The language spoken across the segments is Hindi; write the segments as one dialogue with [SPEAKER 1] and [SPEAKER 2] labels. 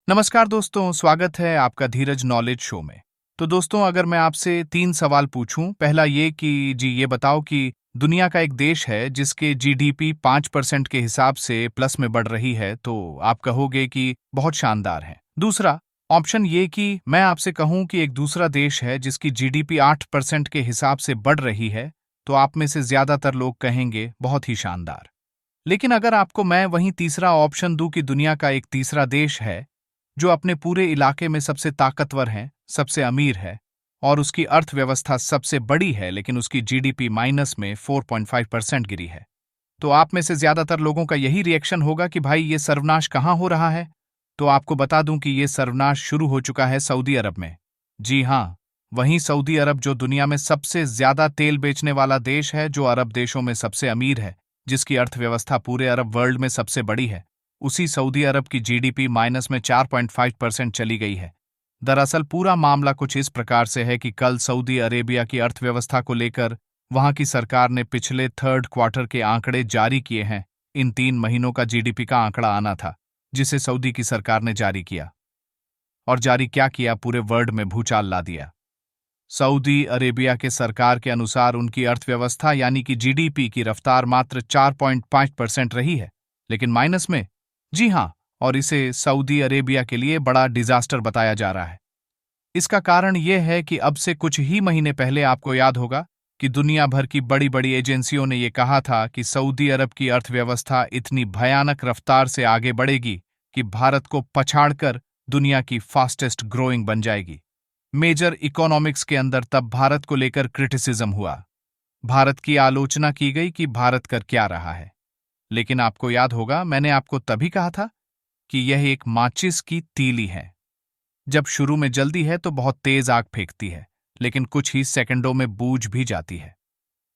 [SPEAKER 1] नमस्कार दोस्तों, स्वागत है आपका धीरज नॉलेज शो में। तो दोस्तों, अगर मैं आपसे 3 सवाल पूछूं, पहला ये कि ये बताओ कि दुनिया का एक देश है जिसके जीडीपी 5% के हिसाब से प्लस में बढ़ रही है, तो आप कहोगे कि बहुत शानदार है। दूसरा ऑप्शन ये कि मैं आपसे कहूं कि एक दूसरा देश है जिसकी जीडीपी 8% के हिसाब से बढ़ रही है, तो आप में से ज्यादातर लोग कहेंगे बहुत ही शानदार। लेकिन अगर आपको मैं वहीं तीसरा ऑप्शन दूं कि दुनिया का एक तीसरा देश है जो अपने पूरे इलाके में सबसे ताकतवर है, सबसे अमीर है और उसकी अर्थव्यवस्था सबसे बड़ी है, लेकिन उसकी जीडीपी माइनस में 4.5% गिरी है, तो आप में से ज्यादातर लोगों का यही रिएक्शन होगा कि भाई ये सर्वनाश कहाँ हो रहा है। तो आपको बता दूं कि ये सर्वनाश शुरू हो चुका है सऊदी अरब में। जी हाँ, वहीं सऊदी अरब जो दुनिया में सबसे ज्यादा तेल बेचने वाला देश है, जो अरब देशों में सबसे अमीर है, जिसकी अर्थव्यवस्था पूरे अरब वर्ल्ड में सबसे बड़ी है, उसी सऊदी अरब की जीडीपी माइनस में 4.5% चली गई है। दरअसल पूरा मामला कुछ इस प्रकार से है कि कल सऊदी अरेबिया की अर्थव्यवस्था को लेकर वहां की सरकार ने पिछले थर्ड क्वार्टर के आंकड़े जारी किए हैं। इन 3 महीनों का जीडीपी का आंकड़ा आना था, जिसे सऊदी की सरकार ने जारी किया। और जारी क्या किया, पूरे वर्ल्ड में भूचाल ला दिया। सऊदी अरेबिया के सरकार के अनुसार उनकी अर्थव्यवस्था यानी कि जीडीपी की रफ्तार मात्र 4.5% रही है, लेकिन माइनस में। जी हां, और इसे सऊदी अरेबिया के लिए बड़ा डिजास्टर बताया जा रहा है। इसका कारण यह है कि अब से कुछ ही महीने पहले आपको याद होगा कि दुनिया भर की बड़ी बड़ी एजेंसियों ने यह कहा था कि सऊदी अरब की अर्थव्यवस्था इतनी भयानक रफ्तार से आगे बढ़ेगी कि भारत को पछाड़कर दुनिया की फास्टेस्ट ग्रोइंग बन जाएगी। मेजर इकोनॉमिक्स के अंदर तब भारत को लेकर क्रिटिसिज्म हुआ। भारत की आलोचना की गई कि भारत कर क्या रहा है। लेकिन आपको याद होगा, मैंने आपको तभी कहा था कि यह एक माचिस की तीली है। जब शुरू में जल्दी है तो बहुत तेज आग फेंकती है, लेकिन कुछ ही सेकंडों में बूझ भी जाती है।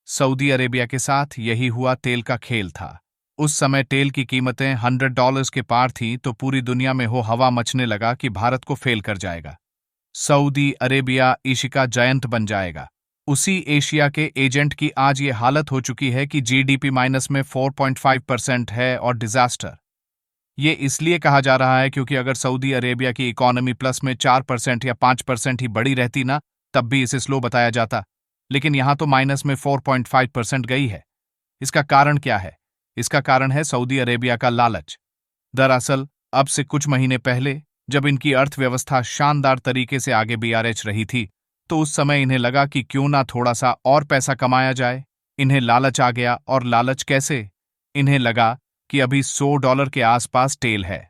[SPEAKER 1] सऊदी अरेबिया के साथ यही हुआ, तेल का खेल था। उस समय तेल की कीमतें $100 के पार थीं, तो पूरी दुनिया में हो हवा मचने लगा कि भारत को फेल कर जाएगा। सऊदी अरेबिया एशिया जायंट बन जाएगा। उसी एशिया के एजेंट की आज ये हालत हो चुकी है कि जीडीपी माइनस में 4.5% है और डिजास्टर। ये इसलिए कहा जा रहा है क्योंकि अगर सऊदी अरेबिया की इकोनॉमी प्लस में 4% या 5% ही बढ़ी रहती ना, तब भी इसे स्लो बताया जाता। लेकिन यहां तो माइनस में 4.5% गई है। इसका कारण क्या है? इसका कारण है सऊदी अरेबिया का लालच। दरअसल अब से कुछ महीने पहले जब इनकी अर्थव्यवस्था शानदार तरीके से आगे बीआरएच रही थी, तो उस समय इन्हें लगा कि क्यों ना थोड़ा सा और पैसा कमाया जाए। इन्हें लालच आ गया। और लालच कैसे? इन्हें लगा कि अभी $100 के आसपास तेल है।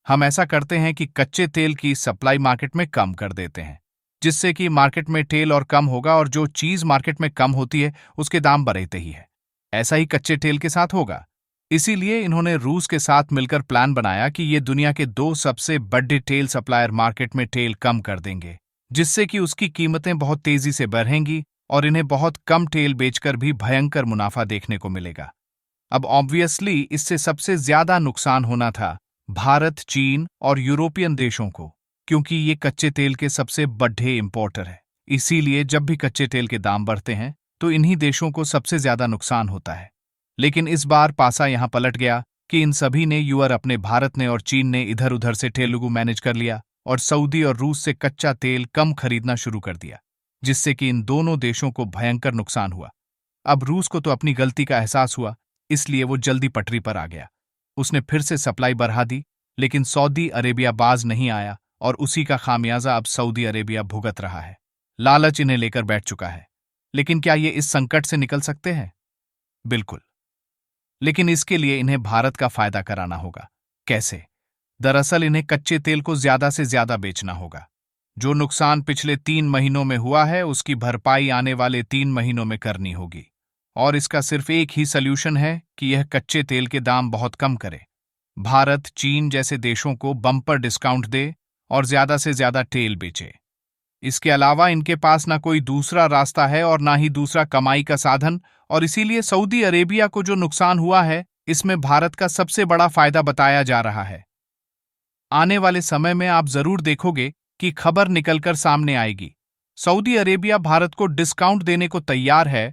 [SPEAKER 1] हम ऐसा करते हैं कि कच्चे तेल की सप्लाई मार्केट में कम कर देते हैं, जिससे कि मार्केट में तेल और कम होगा, और जो चीज मार्केट में कम होती है उसके दाम बढ़ते ही है। ऐसा ही कच्चे तेल के साथ होगा। इसीलिए इन्होंने रूस के साथ मिलकर प्लान बनाया कि ये दुनिया के 2 सबसे बड़े तेल सप्लायर मार्केट में तेल कम कर देंगे, जिससे कि उसकी कीमतें बहुत तेजी से बढ़ेंगी और इन्हें बहुत कम तेल बेचकर भी भयंकर मुनाफा देखने को मिलेगा। अब ऑब्वियसली इससे सबसे ज्यादा नुकसान होना था भारत, चीन और यूरोपियन देशों को, क्योंकि ये कच्चे तेल के सबसे बड़े इंपोर्टर है। इसीलिए जब भी कच्चे तेल के दाम बढ़ते हैं तो इन्हीं देशों को सबसे ज्यादा नुकसान होता है। लेकिन इस बार पासा यहां पलट गया कि इन सभी ने अपने भारत ने और चीन ने इधर उधर से तेलुगु मैनेज कर लिया और सऊदी और रूस से कच्चा तेल कम खरीदना शुरू कर दिया, जिससे कि इन दोनों देशों को भयंकर नुकसान हुआ। अब रूस को तो अपनी गलती का एहसास हुआ, इसलिए वो जल्दी पटरी पर आ गया। उसने फिर से सप्लाई बढ़ा दी, लेकिन सऊदी अरेबिया बाज नहीं आया और उसी का खामियाजा अब सऊदी अरेबिया भुगत रहा है। लालच इन्हें लेकर बैठ चुका है। लेकिन क्या ये इस संकट से निकल सकते हैं? बिल्कुल। लेकिन इसके लिए इन्हें भारत का फायदा कराना होगा। कैसे? दरअसल इन्हें कच्चे तेल को ज्यादा से ज्यादा बेचना होगा। जो नुकसान पिछले 3 महीनों में हुआ है, उसकी भरपाई आने वाले 3 महीनों में करनी होगी। और इसका सिर्फ एक ही सल्यूशन है कि यह कच्चे तेल के दाम बहुत कम करे। भारत, चीन जैसे देशों को बम्पर डिस्काउंट दे और ज्यादा से ज्यादा तेल बेचे। इसके अलावा इनके पास ना कोई दूसरा रास्ता है और ना ही दूसरा कमाई का साधन, और इसीलिए सऊदी अरेबिया को जो नुकसान हुआ है, इसमें भारत का सबसे बड़ा फायदा बताया जा रहा है। आने वाले समय में आप जरूर देखोगे कि खबर निकलकर सामने आएगी। सऊदी अरेबिया भारत को डिस्काउंट देने को तैयार है